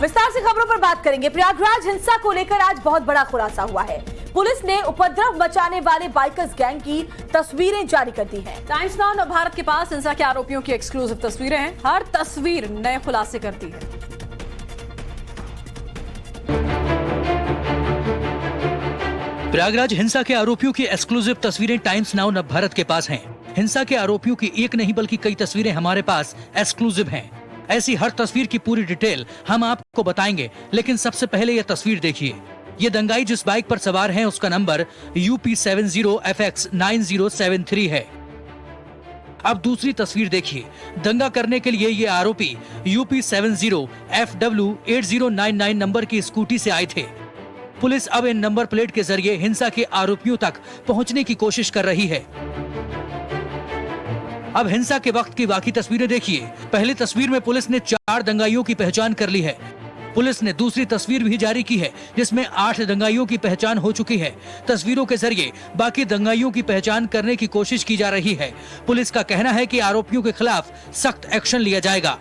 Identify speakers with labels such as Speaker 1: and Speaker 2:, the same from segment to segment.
Speaker 1: विस्तार से खबरों पर बात करेंगे। प्रयागराज हिंसा को लेकर आज बहुत बड़ा खुलासा हुआ है। पुलिस ने उपद्रव मचाने वाले बाइकर्स गैंग की तस्वीरें जारी कर दी हैं।
Speaker 2: टाइम्स नाउ नव भारत के पास हिंसा के आरोपियों की एक्सक्लूसिव तस्वीरें हैं। हर तस्वीर नए खुलासे करती है।
Speaker 3: प्रयागराज हिंसा के आरोपियों की एक्सक्लूसिव तस्वीरें टाइम्स नाउ नव भारत के पास हैं। हिंसा के आरोपियों की एक नहीं बल्कि कई तस्वीरें हमारे पास एक्सक्लूसिव हैं। ऐसी हर तस्वीर की पूरी डिटेल हम आपको बताएंगे, लेकिन सबसे पहले ये तस्वीर देखिए। ये दंगाई जिस बाइक पर सवार हैं उसका नंबर UP70FX9073 है। अब दूसरी तस्वीर देखिए। दंगा करने के लिए ये आरोपी UP70FW8099 नंबर की स्कूटी से आए थे। पुलिस अब इन नंबर प्लेट के जरिए हिंसा के आरोपियों तक पहुंचने की कोशिश कर रही है। अब हिंसा के वक्त की बाकी तस्वीरें देखिए। पहली तस्वीर में पुलिस ने 4 दंगाइयों की पहचान कर ली है। पुलिस ने दूसरी तस्वीर भी जारी की है जिसमें 8 दंगाइयों की पहचान हो चुकी है। तस्वीरों के जरिए बाकी दंगाइयों की पहचान करने की कोशिश की जा रही है। पुलिस का कहना है कि आरोपियों के खिलाफ सख्त एक्शन लिया जाएगा।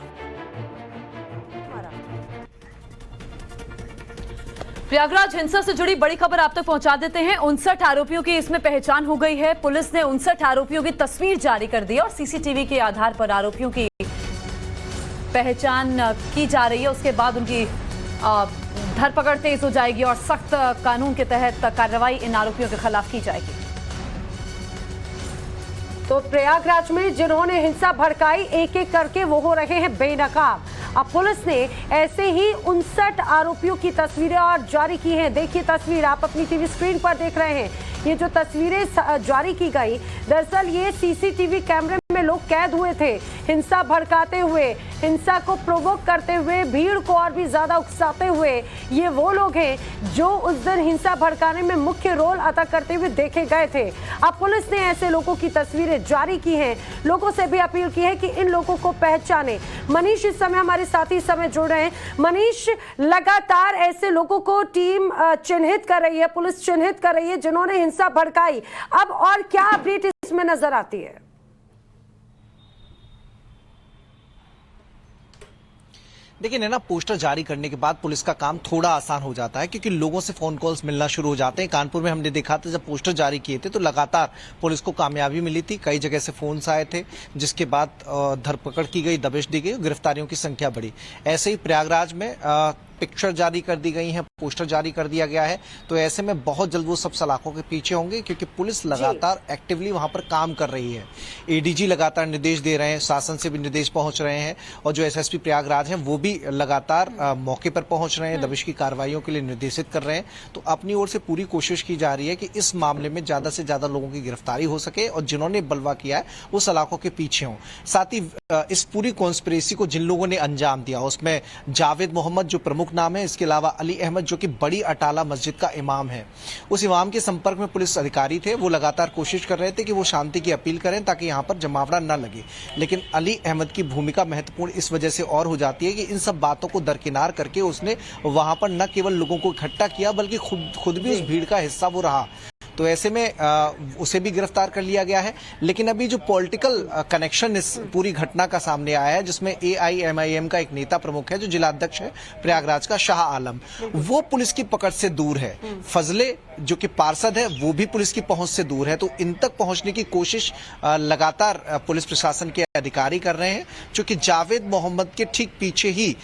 Speaker 1: प्रयागराज हिंसा से जुड़ी बड़ी खबर आप तक पहुंचा देते हैं। 59 आरोपियों की इसमें पहचान हो गई है। पुलिस ने 59 आरोपियों की तस्वीर जारी कर दी और सीसीटीवी के आधार पर आरोपियों की पहचान की जा रही है। उसके बाद उनकी धरपकड़ तेज हो जाएगी और सख्त कानून के तहत कार्रवाई इन आरोपियों के खिलाफ की जाएगी।
Speaker 4: तो प्रयागराज में जिन्होंने हिंसा भड़काई, एक एक करके वो हो रहे हैं बेनकाब। अब पुलिस ने ऐसे ही 59 आरोपियों की तस्वीरें और जारी की हैं। देखिए तस्वीर आप अपनी टीवी स्क्रीन पर देख रहे हैं। ये जो तस्वीरें जारी की गई, दरअसल ये सीसीटीवी कैमरे में लोग कैद हुए थे, हिंसा भड़काते हुए, हिंसा को प्रोवोक करते हुए, भीड़ को और भी ज्यादा उकसाते हुए। ये वो लोग हैं जो उस दिन हिंसा भड़काने में मुख्य रोल अदा करते हुए देखे गए थे। अब पुलिस ने ऐसे लोगों की तस्वीरें जारी की हैं। लोगों से भी अपील की है कि इन लोगों को पहचाने। मनीष इस समय हमारे साथी इस समय जुड़ रहे हैं। मनीष, लगातार ऐसे लोगों को टीम चिन्हित कर रही है, पुलिस चिन्हित कर रही है जिन्होंने हिंसा भड़काई। अब और क्या अपडेट इसमें नजर आती है?
Speaker 5: देखिए नैना, पोस्टर जारी करने के बाद पुलिस का काम थोड़ा आसान हो जाता है क्योंकि लोगों से फोन कॉल्स मिलना शुरू हो जाते हैं। कानपुर में हमने देखा था जब पोस्टर जारी किए थे तो लगातार पुलिस को कामयाबी मिली थी। कई जगह से फोन्स आए थे जिसके बाद धरपकड़ की गई, दबिश दी गई, गिरफ्तारियों की संख्या बढ़ी। ऐसे ही प्रयागराज में पिक्चर जारी कर दी गई है, पोस्टर जारी कर दिया गया है। तो ऐसे में बहुत जल्द वो सब सलाखों के पीछे होंगे क्योंकि पुलिस लगातार एक्टिवली वहां पर काम कर रही है। एडीजी लगातार निर्देश दे रहे हैं, शासन से भी निर्देश पहुंच रहे हैं और जो एसएसपी प्रयागराज हैं वो भी लगातार मौके पर पहुंच रहे हैं, दबिश की कार्रवाइयों के लिए निर्देशित कर रहे हैं। तो अपनी ओर से पूरी कोशिश की जा रही है कि इस मामले में ज्यादा से ज्यादा लोगों की गिरफ्तारी हो सके और जिन्होंने बलवा किया है वो सलाखों के पीछे हों। साथ ही इस पूरी कॉन्स्पिरेसी को जिन लोगों ने अंजाम दिया उसमें जावेद मोहम्मद जो प्रमुख नाम है, इसके अलावा अली अहमद जो कि बड़ी अटाला मस्जिद का इमाम है, उस इमाम के संपर्क में पुलिस अधिकारी थे। वो लगातार कोशिश कर रहे थे कि वो शांति की अपील करें ताकि यहाँ पर जमावड़ा न लगे। लेकिन अली अहमद की भूमिका महत्वपूर्ण इस वजह से और हो जाती है कि इन सब बातों को दरकिनार करके उसने वहां पर न केवल लोगों को इकट्ठा किया बल्कि खुद भी उस भीड़ का हिस्सा वो रहा। तो ऐसे में उसे भी गिरफ्तार कर लिया गया है। लेकिन अभी जो पॉलिटिकल कनेक्शन इस पूरी घटना का सामने आया है, जिसमें AIMIM का एक नेता प्रमुख है जो जिलाध्यक्ष है प्रयागराज का, शाह आलम, वो पुलिस की पकड़ से दूर है। फजले जो कि पार्षद है वो भी पुलिस की पहुंच से दूर है। तो इन तक पहुंचने की कोशिश लगातार पुलिस प्रशासन के अधिकारी कर रहे हैं। चूंकि जावेद मोहम्मद के ठीक पीछे ही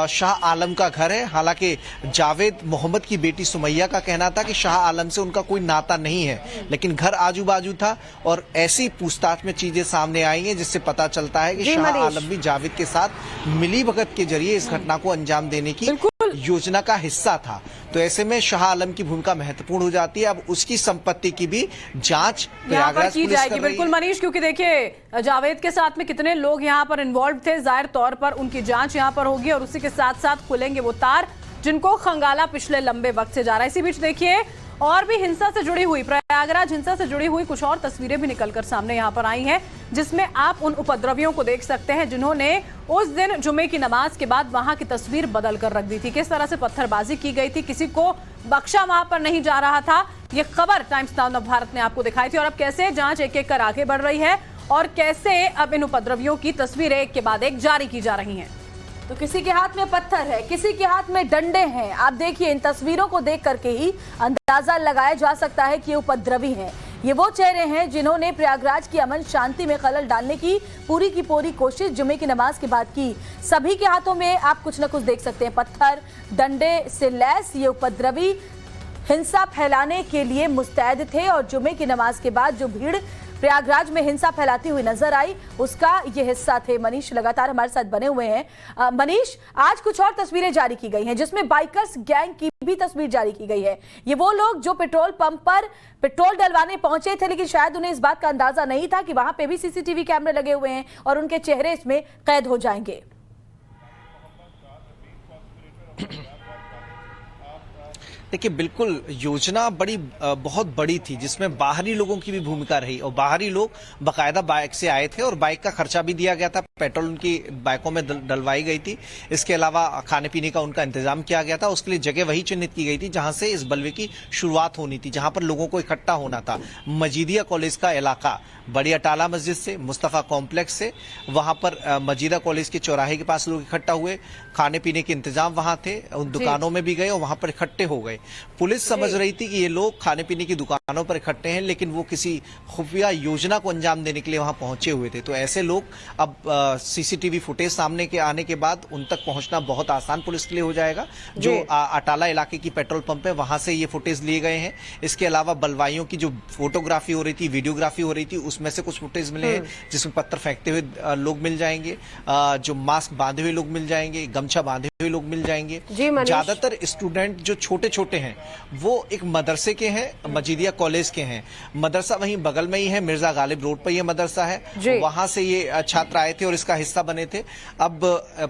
Speaker 5: शाह आलम का घर है। हालांकि जावेद मोहम्मद की बेटी सुमैया का कहना था कि शाह आलम से उनका कोई नाता नहीं है, लेकिन घर आजू बाजू था और ऐसी पूछताछ में चीजें सामने आई हैं जिससे पता चलता है कि शाह आलम भी जावेद के साथ मिलीभगत के जरिए इस घटना को अंजाम देने की योजना का हिस्सा था। तो ऐसे में शाह आलम की भूमिका महत्वपूर्ण हो जाती है। अब उसकी संपत्ति की भी जांच प्रयागराज
Speaker 2: की जाएगी। बिल्कुल मनीष, क्योंकि देखिए जावेद के साथ में कितने लोग यहाँ पर इन्वॉल्व थे, जाहिर तौर पर उनकी जांच यहाँ पर होगी और उसी के साथ साथ खुलेंगे वो तार जिनको खंगाला पिछले लंबे वक्त से जा रहा है। इसी बीच देखिए और भी हिंसा से जुड़ी हुई, प्रयागराज हिंसा से जुड़ी हुई कुछ और तस्वीरें भी निकलकर सामने यहाँ पर आई हैं, जिसमें आप उन उपद्रवियों को देख सकते हैं जिन्होंने उस दिन जुमे की नमाज के बाद वहां की तस्वीर बदल कर रख दी थी। किस तरह से पत्थरबाजी की गई थी, किसी को बख्शा वहां पर नहीं जा रहा था। ये खबर टाइम्स नाउ नव भारत ने आपको दिखाई थी और अब कैसे जांच एक एक कर आगे बढ़ रही है और कैसे अब इन उपद्रवियों की तस्वीरें एक के बाद एक जारी की जा रही हैं। तो किसी के हाथ में पत्थर है, किसी के हाथ में डंडे हैं। आप देखिए, इन तस्वीरों को देख करके ही अंदाजा लगाया जा सकता है कि ये उपद्रवी हैं। ये वो चेहरे हैं जिन्होंने प्रयागराज की अमन शांति में खलल डालने की पूरी कोशिश जुमे की नमाज के बाद की। सभी के हाथों में आप कुछ न कुछ देख सकते हैं, पत्थर, डंडे से लैस ये उपद्रवी हिंसा फैलाने के लिए मुस्तैद थे और जुमे की नमाज के बाद जो भीड़ प्रयागराज में हिंसा फैलाती हुई नजर आई, उसका ये हिस्सा थे। मनीष लगातार हमारे साथ बने हुए हैं। मनीष, आज कुछ और तस्वीरें जारी की गई हैं जिसमें बाइकर्स गैंग की भी तस्वीर जारी की गई है। ये वो लोग जो पेट्रोल पंप पर पेट्रोल डलवाने पहुंचे थे, लेकिन शायद उन्हें इस बात का अंदाजा नहीं था कि वहां पे भी सीसीटीवी कैमरे लगे हुए हैं और उनके चेहरे इसमें कैद हो जाएंगे।
Speaker 5: देखिए, बिल्कुल योजना बहुत बड़ी थी जिसमें बाहरी लोगों की भी भूमिका रही और बाहरी लोग बाकायदा बाइक से आए थे और बाइक का खर्चा भी दिया गया था, पेट्रोल उनकी बाइकों में डलवाई गई थी। इसके अलावा खाने पीने का उनका इंतजाम किया गया था। उसके लिए जगह वही चिन्हित की गई थी जहां से इस बलवे की शुरुआत होनी थी, जहां पर लोगों को इकट्ठा होना था। मजीदिया कॉलेज का इलाका, बड़ी अटाला मस्जिद से, मुस्तफा कॉम्प्लेक्स से, वहां पर मजीदा कॉलेज के चौराहे के पास लोग इकट्ठा हुए। खाने पीने के इंतजाम वहां थे, उन दुकानों में भी गए और वहां पर इकट्ठे हो गए। पुलिस समझ रही थी कि ये लोग खाने पीने की दुकानों पर इकट्ठे हैं, लेकिन वो किसी खुफिया योजना को अंजाम देने के लिए वहां पहुंचे हुए थे। तो ऐसे लोग अब सीसीटीवी फुटेज सामने के आने के बाद उन तक पहुंचना बहुत आसान पुलिस के लिए हो जाएगा। जो अटाला इलाके की पेट्रोल पंप है वहां से ये फुटेज लिए गए हैं। इसके अलावा बलवाइयों की जो फोटोग्राफी हो रही थी, वीडियोग्राफी हो रही थी, उसमें से कुछ फुटेज मिले हैं जिसमें पत्थर फेंकते हुए लोग मिल जाएंगे, जो मास्क बांधे हुए लोग मिल जाएंगे, गमछा बांधे हुए लोग मिल जाएंगे। ज्यादातर स्टूडेंट जो छोटे छोटे हैं वो एक मदरसे के हैं, मजीदिया कॉलेज के हैं। मदरसा वहीं बगल में ही है, मिर्जा गालिब रोड पर यह मदरसा है। वहां से ये छात्र आए थे और इसका हिस्सा बने थे। अब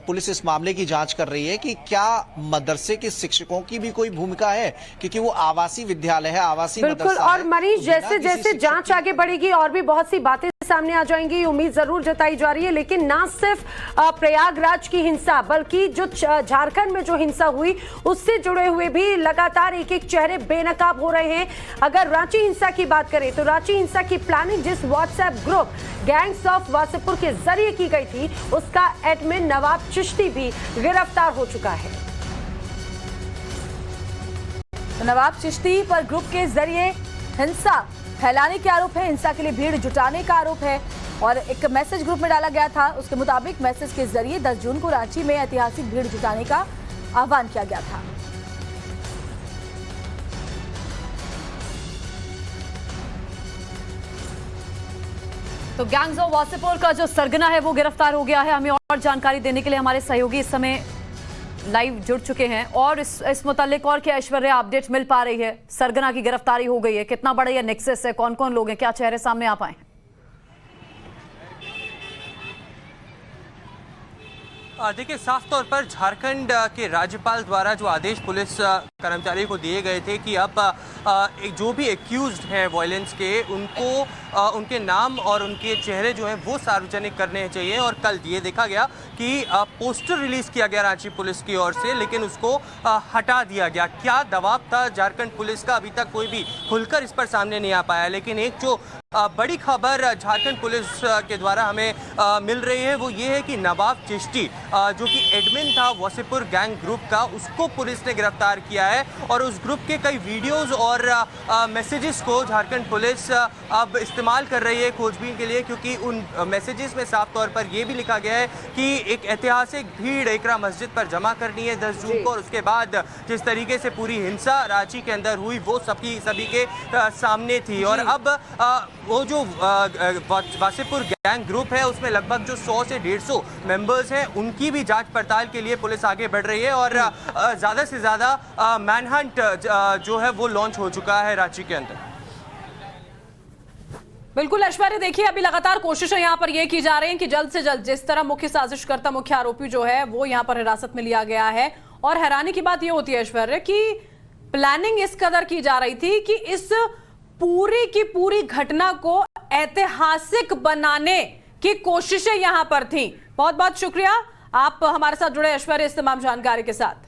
Speaker 5: पुलिस इस मामले की जांच कर रही है कि क्या मदरसे के शिक्षकों की भी कोई भूमिका है, क्योंकि वो आवासीय विद्यालय है, आवासीय
Speaker 4: बिल्कुल। और मनीष, जैसे जैसे जांच आगे बढ़ेगी और भी बहुत सी बातें सामने आ जाएंगी, उम्मीद जरूर जताई जा रही है। लेकिन ना सिर्फ प्रयागराज की हिंसा, बल्कि जो झारखंड में जो हिंसा हुई उससे जुड़े हुए भी लगातार एक एक चेहरे बेनकाब हो रहे हैं। अगर रांची हिंसा की बात करें तो रांची हिंसा की प्लानिंग जिस WhatsApp group gangs of Wasseypur के जरिए की गई थी, उसका एडमिन नवाब चिश्ती भी गिरफ्तार हो चुका है।
Speaker 2: नवाब चिश्ती पर ग्रुप के जरिए हिंसा फैलाने के आरोप है, हिंसा के लिए भीड़ जुटाने का आरोप है और एक मैसेज ग्रुप में डाला गया था। उसके मुताबिक मैसेज के जरिए 10 जून को रांची में ऐतिहासिक भीड़ जुटाने का आह्वान किया गया था।
Speaker 1: तो गैंग्स ऑफ वासेपुर का जो सरगना है वो गिरफ्तार हो गया है। हमें और जानकारी देने के लिए हमारे सहयोगी इस समय लाइव जुड़ चुके हैं और इस मुतालिक और क्या ऐश्वर्या अपडेट मिल पा रही है? सरगना की गिरफ्तारी हो गई है, कितना बड़ा यह नेक्सस है, कौन कौन लोग हैं, क्या चेहरे सामने आ पाए?
Speaker 6: देखिए, साफ तौर पर झारखंड के राज्यपाल द्वारा जो आदेश पुलिस कर्मचारी को दिए गए थे कि अब जो भी एक्यूज्ड हैं वायलेंस के, उनको उनके नाम और उनके चेहरे जो हैं वो सार्वजनिक करने चाहिए। और कल ये देखा गया कि पोस्टर रिलीज किया गया रांची पुलिस की ओर से, लेकिन उसको हटा दिया गया। क्या दबाव था झारखंड पुलिस का, अभी तक कोई भी खुलकर इस पर सामने नहीं आ पाया। लेकिन एक जो बड़ी खबर झारखंड पुलिस के द्वारा हमें मिल रही है वो ये है कि नवाब चिश्ती जो कि एडमिन था वासेपुर गैंग ग्रुप का, उसको पुलिस ने गिरफ्तार किया है और उस ग्रुप के कई वीडियोस और मैसेजेस को झारखंड पुलिस अब इस्तेमाल कर रही है खोजबीन के लिए, क्योंकि उन मैसेजेस में साफ तौर पर यह भी लिखा गया है कि एक ऐतिहासिक भीड़ एकरा मस्जिद पर जमा करनी है 10 जून को, और उसके बाद जिस तरीके से पूरी हिंसा रांची के अंदर हुई वो सभी के सामने थी। और अब वो जो वासेपुर गैंग ग्रुप है उसमें लगभग जो 100 से 150 मेंबर्स हैं, उनकी भी जांच पड़ताल के लिए पुलिस आगे बढ़ रही है और ज्यादा से ज्यादा मैनहंट जो है वो लॉन्च हो चुका है रांची के अंदर।
Speaker 2: बिल्कुल ऐश्वर्या, देखिए अभी लगातार कोशिशें यहां पर यह की जा रही हैं कि जल्द से जल्द जिस तरह मुख्य साजिशकर्ता, मुख्य आरोपी जो है वो यहां पर हिरासत में लिया गया है। और हैरानी की बात यह होती है ऐश्वर्या कि प्लानिंग इस कदर की जा रही थी कि इस पूरी की पूरी घटना को ऐतिहासिक बनाने की कोशिशें यहां पर थी। बहुत बहुत शुक्रिया आप हमारे साथ जुड़े ऐश्वर्या इस तमाम जानकारी के साथ।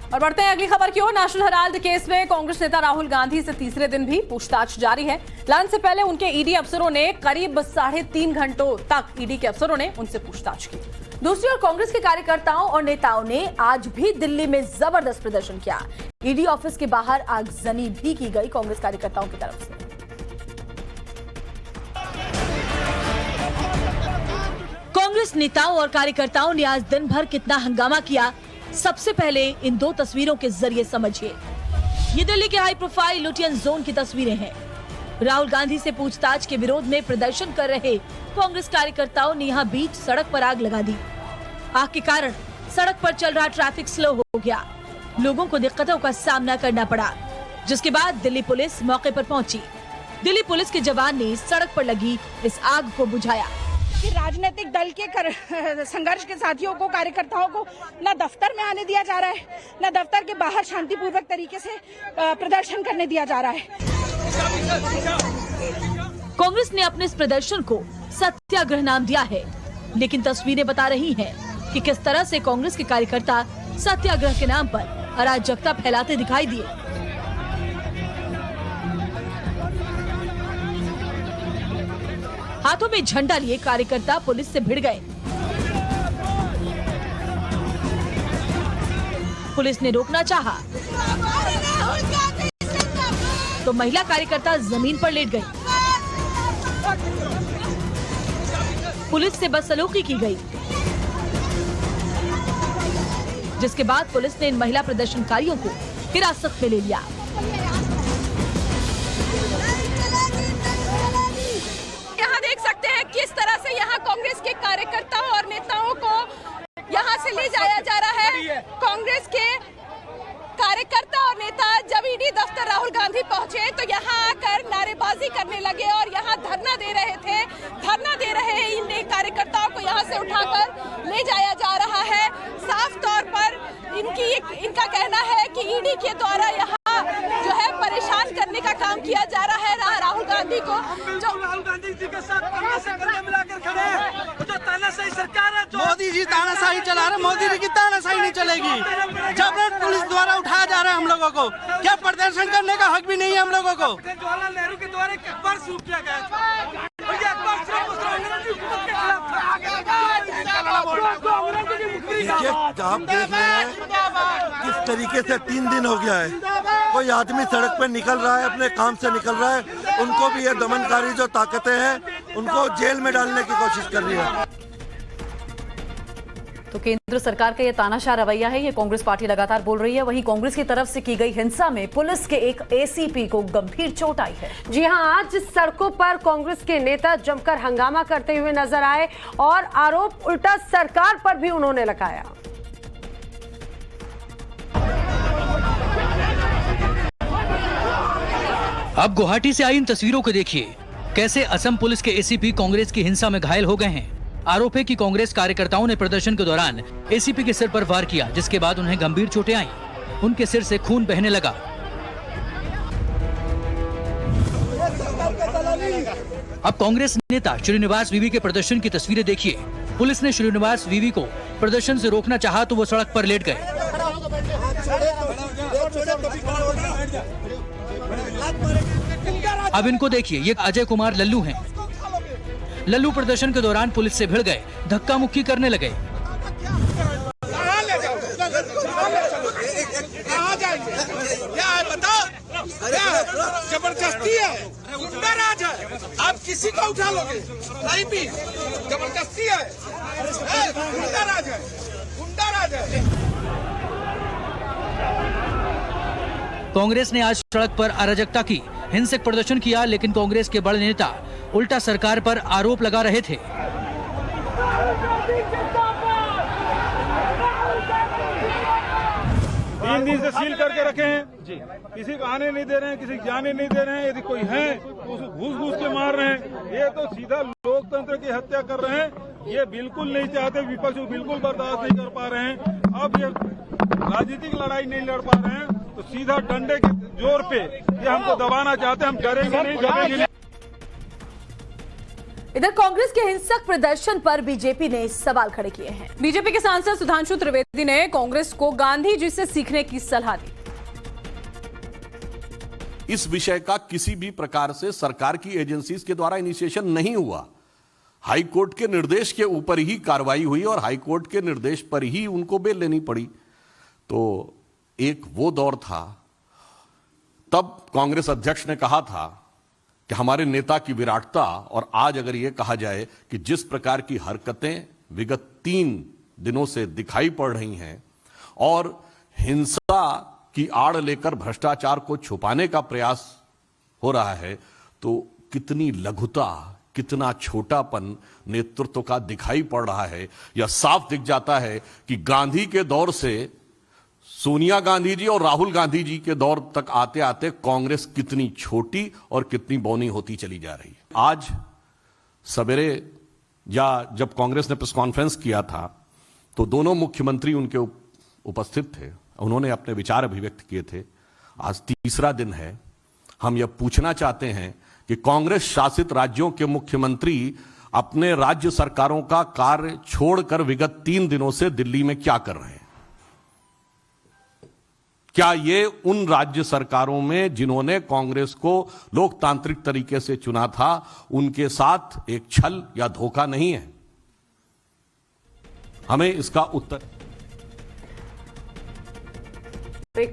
Speaker 2: और बढ़ते हैं अगली खबर की ओर। नेशनल हेराल्ड केस में कांग्रेस नेता राहुल गांधी से तीसरे दिन भी पूछताछ जारी है। लंच से पहले उनके ईडी अफसरों ने करीब 3.5 घंटों तक ईडी के अफसरों ने उनसे पूछताछ की।
Speaker 7: दूसरी ओर कांग्रेस के कार्यकर्ताओं और नेताओं ने आज भी दिल्ली में जबरदस्त प्रदर्शन किया। ईडी ऑफिस के बाहर आगजनी भी की गई कांग्रेस कार्यकर्ताओं की तरफ से। कांग्रेस नेताओं और कार्यकर्ताओं ने आज दिन भर कितना हंगामा किया, सबसे पहले इन दो तस्वीरों के जरिए समझिए। ये दिल्ली के हाई प्रोफाइल लुटियन जोन की तस्वीरें हैं। राहुल गांधी से पूछताछ के विरोध में प्रदर्शन कर रहे कांग्रेस कार्यकर्ताओं ने यहां बीच सड़क पर आग लगा दी। आग के कारण सड़क पर चल रहा ट्रैफिक स्लो हो गया। लोगों को दिक्कतों का सामना करना पड़ा, जिसके बाद दिल्ली पुलिस मौके पर पहुंची। दिल्ली पुलिस के जवान ने सड़क पर लगी इस आग को बुझाया।
Speaker 8: कि राजनीतिक दल के संघर्ष के साथियों को, कार्यकर्ताओं को न दफ्तर में आने दिया जा रहा है, न दफ्तर के बाहर शांतिपूर्वक तरीके से प्रदर्शन करने दिया जा रहा है।
Speaker 7: कांग्रेस ने अपने इस प्रदर्शन को सत्याग्रह नाम दिया है, लेकिन तस्वीरें बता रही हैं कि किस तरह से कांग्रेस के कार्यकर्ता सत्याग्रह के नाम पर अराजकता फैलाते दिखाई दिए। हाथों में झंडा लिए कार्यकर्ता पुलिस से भिड़ गए। पुलिस ने रोकना चाहा तो महिला कार्यकर्ता जमीन पर लेट गई। पुलिस से बदसलूकी की गई, जिसके बाद पुलिस ने इन महिला प्रदर्शनकारियों को हिरासत में ले लिया।
Speaker 8: यहाँ देख सकते हैं किस तरह से यहाँ कांग्रेस के कार्यकर्ताओं और नेताओं को यहाँ से ले जाया जा रहा है। कांग्रेस के कार्यकर्ता और नेता जब ईडी दफ्तर राहुल गांधी पहुंचे तो यहाँ आकर नारेबाजी करने लगे और यहाँ धरना दे रहे थे। धरना दे रहे इन कार्यकर्ताओं को यहाँ से उठाकर ले जाया जा रहा है। साफ तौर पर इनका कहना है कि ईडी के द्वारा यहाँ जो है परेशान करने का काम किया जा रहा है राहुल गांधी को। जो
Speaker 9: राहुल गांधी जी के साथ कंधे मिलाकर खड़े हैं, जो तानाशाही सरकार है,
Speaker 5: मोदी जी तानाशाही चला रहे, मोदी जी की तानाशाही नहीं चलेगी। जबरन पुलिस द्वारा उठाया जा रहा है हम लोगों को। क्या प्रदर्शन करने का हक भी नहीं है हम लोगों को?
Speaker 9: जवाहरलाल नेहरू के द्वारा एक अखबार शुरू किया गया था। ये अखबार सिर्फ उस अंग्रेजी हुकूमत के खिलाफ था।
Speaker 10: आप देख रहे हैं किस तरीके से 3 दिन हो गया है, कोई आदमी सड़क पे निकल रहा है, अपने काम से निकल रहा है, उनको भी ये दमनकारी जो ताकतें हैं उनको जेल में डालने की कोशिश कर रही है।
Speaker 1: तो केंद्र सरकार का ये तानाशाह रवैया है, ये कांग्रेस पार्टी लगातार बोल रही है। वहीं कांग्रेस की तरफ से की गई हिंसा में पुलिस के एक एसीपी को गंभीर चोट आई है।
Speaker 4: जी हां, आज सड़कों पर कांग्रेस के नेता जमकर हंगामा करते हुए नजर आए और आरोप उल्टा सरकार पर भी उन्होंने लगाया।
Speaker 3: अब गुवाहाटी से आई इन तस्वीरों को देखिए, कैसे असम पुलिस के एसीपी कांग्रेस की हिंसा में घायल हो गए हैं। आरोप है कि कांग्रेस कार्यकर्ताओं ने प्रदर्शन के दौरान एसीपी के सिर पर वार किया, जिसके बाद उन्हें गंभीर चोटें आईं। उनके सिर से खून बहने लगा। अब कांग्रेस नेता श्रीनिवास वीवी के प्रदर्शन की तस्वीरें देखिए। पुलिस ने श्रीनिवास वीवी को प्रदर्शन से रोकना चाहा तो वो सड़क पर लेट गए। अब इनको देखिए, ये अजय कुमार लल्लू हैं। लल्लू प्रदर्शन के दौरान पुलिस से भिड़ गए, धक्का मुक्की करने लगे।
Speaker 9: जबरदस्ती है, गुंडाराज है, आप किसी को उठा लोगे नहीं भी, जबरदस्ती है, गुंडाराज है, गुंडाराज है।
Speaker 3: कांग्रेस ने आज सड़क पर अराजकता की, हिंसक प्रदर्शन किया, लेकिन कांग्रेस के बड़े नेता उल्टा सरकार पर आरोप लगा रहे थे।
Speaker 9: 3 दिन से सील करके रखे हैं, किसी को आने नहीं दे रहे हैं, किसी को जाने नहीं दे रहे हैं। यदि कोई है तो उसे घूस के मार रहे हैं। ये तो सीधा लोकतंत्र की हत्या कर रहे हैं। ये बिल्कुल नहीं चाहते, विपक्ष बिल्कुल बर्दाश्त नहीं कर पा रहे हैं। अब ये राजनीतिक लड़ाई नहीं लड़ पा रहे हैं तो सीधा डंडे के जोर पे ये हमको दबाना चाहते हैं। हम डरेंगे नहीं, दबेंगे नहीं।
Speaker 7: इधर कांग्रेस के हिंसक प्रदर्शन पर बीजेपी ने सवाल खड़े किए हैं।
Speaker 2: बीजेपी के सांसद सुधांशु त्रिवेदी ने कांग्रेस को गांधी जी से सीखने की सलाह दी।
Speaker 11: इस विषय का किसी भी प्रकार से सरकार की एजेंसीज के द्वारा इनिशिएशन नहीं हुआ। हाई कोर्ट के निर्देश के ऊपर ही कार्रवाई हुई और हाई कोर्ट के निर्देश पर ही उनको बेल लेनी पड़ी। तो एक वो दौर था, तब कांग्रेस अध्यक्ष ने कहा था कि हमारे नेता की विराटता, और आज अगर यह कहा जाए कि जिस प्रकार की हरकतें विगत 3 दिनों से दिखाई पड़ रही हैं और हिंसा की आड़ लेकर भ्रष्टाचार को छुपाने का प्रयास हो रहा है, तो कितनी लघुता, कितना छोटापन नेतृत्व का दिखाई पड़ रहा है। यह साफ दिख जाता है कि गांधी के दौर से सोनिया गांधी जी और राहुल गांधी जी के दौर तक आते आते कांग्रेस कितनी छोटी और कितनी बौनी होती चली जा रही है। आज सवेरे या जब कांग्रेस ने प्रेस कॉन्फ्रेंस किया था तो दोनों मुख्यमंत्री उनके उपस्थित थे, उन्होंने अपने विचार अभिव्यक्त किए थे। आज तीसरा दिन है। हम यह पूछना चाहते हैं कि कांग्रेस शासित राज्यों के मुख्यमंत्री अपने राज्य सरकारों का कार्य छोड़कर विगत 3 दिनों से दिल्ली में क्या कर रहे हैं? क्या ये उन राज्य सरकारों में जिन्होंने कांग्रेस को लोकतांत्रिक तरीके से चुना था, उनके साथ एक छल या धोखा नहीं है? हमें इसका उत्तर।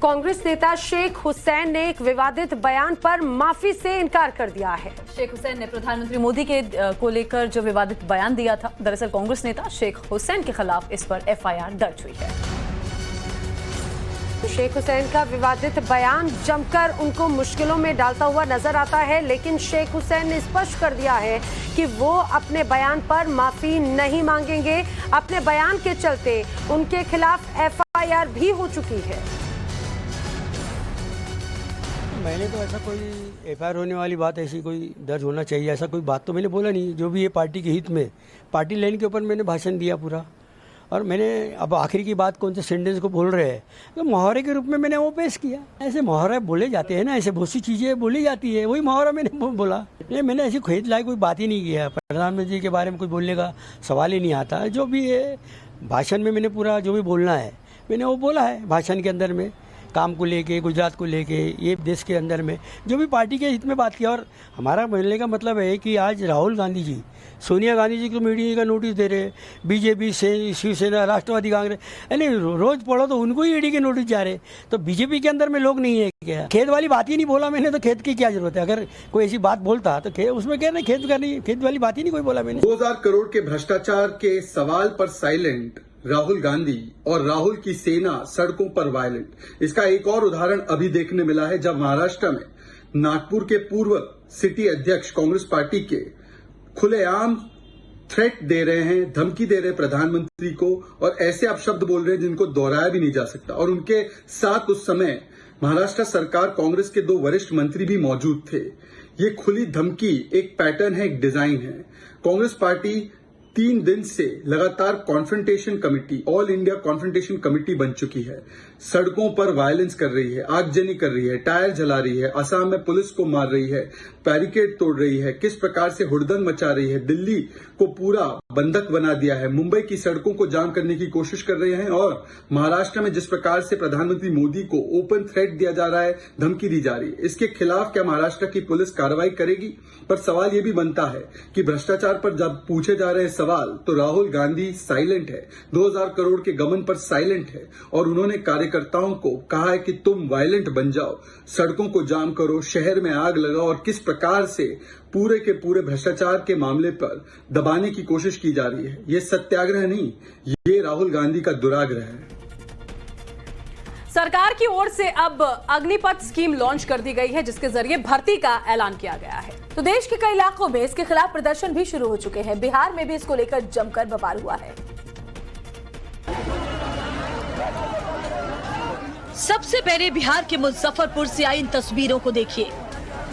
Speaker 4: कांग्रेस नेता शेख हुसैन ने एक विवादित बयान पर माफी से इनकार कर दिया है।
Speaker 1: शेख हुसैन ने प्रधानमंत्री मोदी को लेकर जो विवादित बयान दिया था, दरअसल कांग्रेस नेता शेख हुसैन के खिलाफ इस पर एफआईआर दर्ज हुई है।
Speaker 4: शेख हुसैन का विवादित बयान जमकर उनको मुश्किलों में डालता हुआ नजर आता है, लेकिन शेख हुसैन ने स्पष्ट कर दिया है कि वो अपने बयान पर माफी नहीं मांगेंगे। अपने बयान के चलते उनके खिलाफ एफआईआर भी हो चुकी है।
Speaker 12: मैंने तो ऐसा कोई एफआईआर होने वाली बात, ऐसी कोई दर्ज होना चाहिए, ऐसा कोई बात तो मैंने बोला नहीं। जो भी ये पार्टी के हित में, पार्टी लाइन के ऊपर मैंने भाषण दिया पूरा। और मैंने अब आखिरी की बात कौन से सेंटेंस को बोल रहे हैं, तो मुहावरे के रूप में मैंने वो पेश किया। ऐसे मुहावरे बोले जाते हैं ना, ऐसे बहुत सी चीज़ें बोली जाती है, वही मुहावरा मैंने बोला। ये मैंने ऐसी खेत लाई कोई बात ही नहीं किया। प्रधानमंत्री जी के बारे में कुछ बोलने का सवाल ही नहीं आता। जो भी है भाषण में मैंने पूरा जो भी बोलना है मैंने वो बोला है भाषण के अंदर में, काम को लेके, गुजरात को लेके, ये देश के अंदर में जो भी पार्टी के हित में बात किया। और हमारा बोलने का मतलब है कि आज राहुल गांधी जी, सोनिया गांधी जी को मीडिया का नोटिस दे रहे, बीजेपी से शिवसेना, राष्ट्रवादी कांग्रेस, यानी रोज पढ़ो तो उनको ही ईडी के नोटिस जा रहे। तो बीजेपी के अंदर में लोग नहीं है क्या? खेत वाली बात ही नहीं बोला मैंने, तो खेत की क्या जरूरत है? अगर कोई ऐसी बात बोलता तो उसमें कह रहे खेत करनी, खेत वाली बात ही नहीं कोई बोला मैंने।
Speaker 13: 2000 करोड़ के भ्रष्टाचार के सवाल पर साइलेंट राहुल गांधी और राहुल की सेना सड़कों पर वायलेंट। इसका एक और उदाहरण अभी देखने मिला है, जब महाराष्ट्र में नागपुर के पूर्व सिटी अध्यक्ष कांग्रेस पार्टी के खुलेआम थ्रेट दे रहे हैं, धमकी दे रहे हैं प्रधानमंत्री को, और ऐसे अपशब्द बोल रहे हैं जिनको दोहराया भी नहीं जा सकता। और उनके साथ उस समय महाराष्ट्र सरकार कांग्रेस के 2 वरिष्ठ मंत्री भी मौजूद थे। ये खुली धमकी एक पैटर्न है, एक डिजाइन है। कांग्रेस पार्टी 3 दिन से लगातार confrontation committee, all India confrontation committee बन चुकी है। सड़कों पर वायलेंस कर रही है, आगजनी कर रही है, टायर जला रही है, असम में पुलिस को मार रही है, बैरिकेड तोड़ रही है, किस प्रकार से हुड़दंग मचा रही है, दिल्ली को पूरा बंधक बना दिया है, मुंबई की सड़कों को जाम करने की कोशिश कर रहे हैं। और महाराष्ट्र में जिस प्रकार से प्रधानमंत्री मोदी को ओपन थ्रेट दिया जा रहा है, धमकी दी जा रही है, इसके खिलाफ क्या महाराष्ट्र की पुलिस कार्रवाई करेगी? पर सवाल यह भी बनता है कि भ्रष्टाचार पर जब पूछे जा रहे हैं सवाल, तो राहुल गांधी साइलेंट है, 2000 करोड़ के गबन पर साइलेंट है। और उन्होंने कार्यकर्ताओं को कहा है कि तुम वायलेंट बन जाओ, सड़कों को जाम करो, शहर में आग लगाओ, और किस प्रकार से पूरे के पूरे भ्रष्टाचार के मामले पर दबाने की कोशिश की जा रही है। ये सत्याग्रह नहीं, ये राहुल गांधी का दुराग्रह है।
Speaker 2: सरकार की ओर से अब अग्निपथ स्कीम लॉन्च कर दी गई है, जिसके जरिए भर्ती का ऐलान किया गया है। तो देश के कई इलाकों में इसके खिलाफ प्रदर्शन भी शुरू हो चुके हैं। बिहार में भी इसको लेकर जमकर बवाल हुआ है।
Speaker 7: सबसे पहले बिहार के मुजफ्फरपुर से आई इन तस्वीरों को देखिए।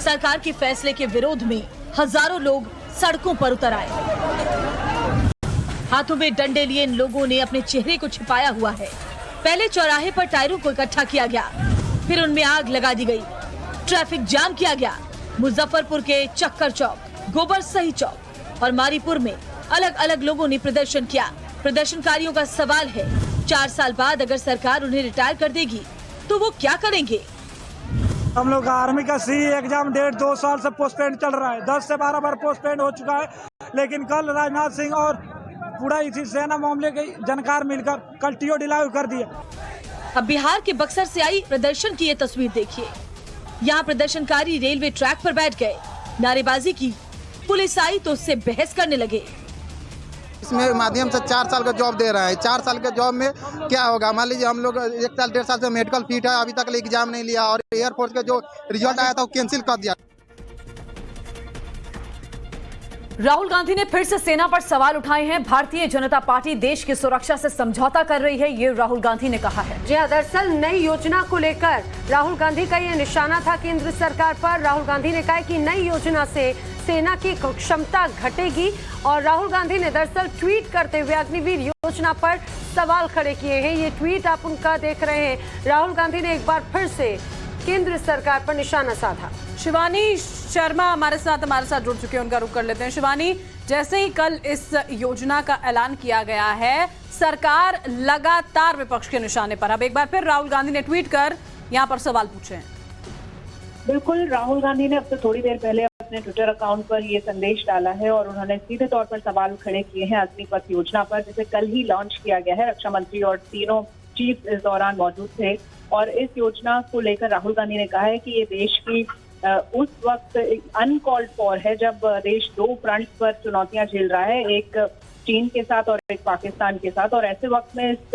Speaker 7: सरकार के फैसले के विरोध में हजारों लोग सड़कों पर उतर आए। हाथों में डंडे लिए इन लोगों ने अपने चेहरे को छिपाया हुआ है। पहले चौराहे पर टायरों को इकट्ठा किया गया, फिर उनमें आग लगा दी गई, ट्रैफिक जाम किया गया। मुजफ्फरपुर के चक्कर चौक, गोबर सही चौक, और मारीपुर में अलग अलग लोगों ने प्रदर्शन किया। प्रदर्शनकारियों का सवाल है, 4 साल बाद अगर सरकार उन्हें रिटायर कर देगी तो वो क्या करेंगे?
Speaker 14: हम लोग आर्मी का सी एग्जाम 1.5-2 साल से पोस्टपोन चल रहा है, 10 से 12 बार पोस्टपोन हो चुका है, लेकिन कल राजनाथ सिंह और पूरा इसी सेना मामले के जानकार मिलकर कल टीओ डिलाव कर दिया।
Speaker 7: अब बिहार के बक्सर से आई प्रदर्शन की ये तस्वीर देखिए। यहाँ प्रदर्शनकारी रेलवे ट्रैक पर बैठ गए, नारेबाजी की, पुलिस आई तो उससे बहस करने लगे।
Speaker 15: इसमें माध्यम से 4 साल का जॉब दे रहा है। 4 साल के जॉब में क्या होगा? मान लीजिए हम लोग 1 साल 1.5 साल से मेडिकल फीट है, अभी तक एग्जाम नहीं लिया और एयरफोर्स का जो रिजल्ट आया था वो कैंसिल कर दिया।
Speaker 1: राहुल गांधी ने फिर से सेना पर सवाल उठाए हैं। भारतीय जनता पार्टी देश की सुरक्षा से समझौता कर रही है, ये राहुल गांधी ने कहा है।
Speaker 4: जी हाँ, दरअसल नई योजना को लेकर राहुल गांधी का ये निशाना था केंद्र सरकार पर। राहुल गांधी ने कहा कि नई योजना से सेना की क्षमता घटेगी और राहुल गांधी ने दरअसल ट्वीट करते हुए अग्निवीर योजना पर सवाल खड़े किए हैं। ये ट्वीट आप उनका देख रहे हैं। राहुल गांधी ने एक बार फिर से केंद्र सरकार पर निशाना साधा।
Speaker 2: शिवानी शर्मा हमारे साथ जुड़ चुके हैं, उनका रुख कर लेते हैं। शिवानी, जैसे ही कल इस योजना का ऐलान किया गया है, सरकार लगातार विपक्ष के निशाने पर। अब एक बार फिर राहुल गांधी ने ट्वीट कर यहाँ पर सवाल पूछे हैं।
Speaker 16: बिल्कुल, राहुल गांधी ने अब से थोड़ी देर पहले अपने ट्विटर अकाउंट पर ये संदेश डाला है और उन्होंने सीधे तौर पर सवाल खड़े किए हैं अग्निपथ योजना पर, जिसे कल ही लॉन्च किया गया है। रक्षा मंत्री और तीनों चीफ इस दौरान मौजूद थे और इस योजना को लेकर राहुल गांधी ने कहा है कि ये देश की उस वक्त अनकॉल्ड फॉर है जब देश 2 फ्रंट पर चुनौतियां झेल रहा है, एक चीन के साथ और एक पाकिस्तान के साथ, और ऐसे वक्त में इस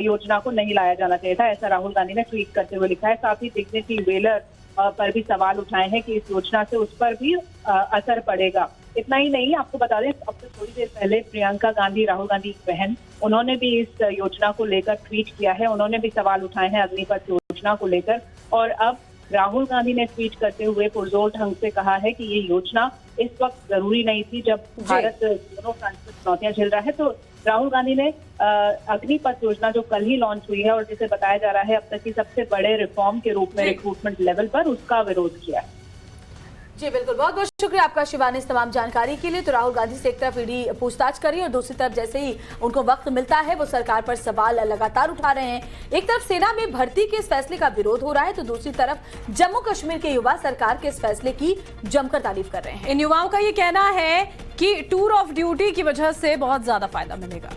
Speaker 16: योजना को नहीं लाया जाना चाहिए था, ऐसा राहुल गांधी ने ट्वीट करते हुए लिखा है। साथ ही डिग्निटी वेलर पर भी सवाल उठाए हैं कि इस योजना से उस पर भी असर पड़ेगा। इतना ही नहीं, आपको बता दें, अब से थोड़ी देर पहले प्रियंका गांधी, राहुल गांधी की बहन, उन्होंने भी इस योजना को लेकर ट्वीट किया है। उन्होंने भी सवाल उठाए हैं अग्निपथ योजना को लेकर और अब राहुल गांधी ने ट्वीट करते हुए पुरजोर ढंग से कहा है कि ये योजना इस वक्त जरूरी नहीं थी जब भारत दोनों फ्रंट पर चुनौतियां झेल रहा है। तो राहुल गांधी ने अग्निपथ योजना जो कल ही लॉन्च हुई है और जिसे बताया जा रहा है अब तक की सबसे बड़े रिफॉर्म के रूप में रिक्रूटमेंट लेवल पर, उसका विरोध किया है।
Speaker 7: जी बिल्कुल, बहुत बहुत शुक्रिया आपका शिवानी इस तमाम जानकारी के लिए। तो राहुल गांधी से एक तरफ ईडी पूछताछ करी और दूसरी तरफ जैसे ही उनको वक्त मिलता है वो सरकार पर सवाल लगातार उठा रहे हैं। एक तरफ सेना में भर्ती के इस फैसले का विरोध हो रहा है तो दूसरी तरफ जम्मू कश्मीर के युवा सरकार के इस फैसले की जमकर तारीफ कर रहे हैं।
Speaker 2: इन युवाओं का ये कहना है कि टूर ऑफ ड्यूटी की वजह से बहुत ज्यादा फायदा मिलेगा।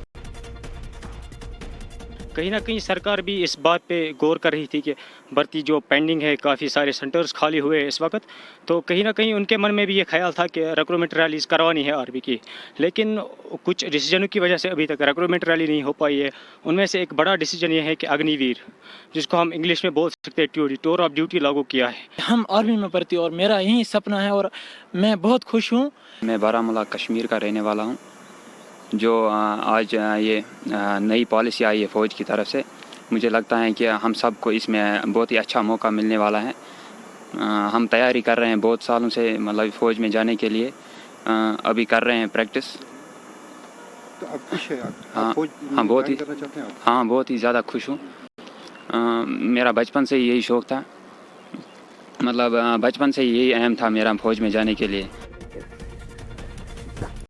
Speaker 17: कहीं ना कहीं सरकार भी इस बात पे गौर कर रही थी कि भर्ती जो पेंडिंग है, काफ़ी सारे सेंटर्स खाली हुए हैं इस वक्त, तो कहीं ना कहीं उनके मन में भी ये ख्याल था कि रिक्रूटमेंट रैलीज करवानी है आर्मी की, लेकिन कुछ डिसीजनों की वजह से अभी तक रिक्रूटमेंट रैली नहीं हो पाई है। उनमें से एक बड़ा डिसीजन ये है कि अग्निवीर, जिसको हम इंग्लिश में बोल सकते हैं टूर ऑफ ड्यूटी, लागू किया है।
Speaker 18: हम आर्मी में भर्ती और मेरा यही सपना है और मैं बहुत खुश हूँ।
Speaker 19: मैं बारामूला कश्मीर का रहने वाला हूँ। जो आज ये नई पॉलिसी आई है फ़ौज की तरफ से, मुझे लगता है कि हम सबको इसमें बहुत ही अच्छा मौका मिलने वाला है। हम तैयारी कर रहे हैं बहुत सालों से, मतलब फ़ौज में जाने के लिए अभी कर रहे हैं प्रैक्टिस।
Speaker 20: तो आप खुश हैं?
Speaker 19: हाँ बहुत ही ज़्यादा खुश हूँ। मेरा बचपन से यही शौक़ था, मतलब बचपन से यही एम था मेरा फ़ौज में जाने के लिए।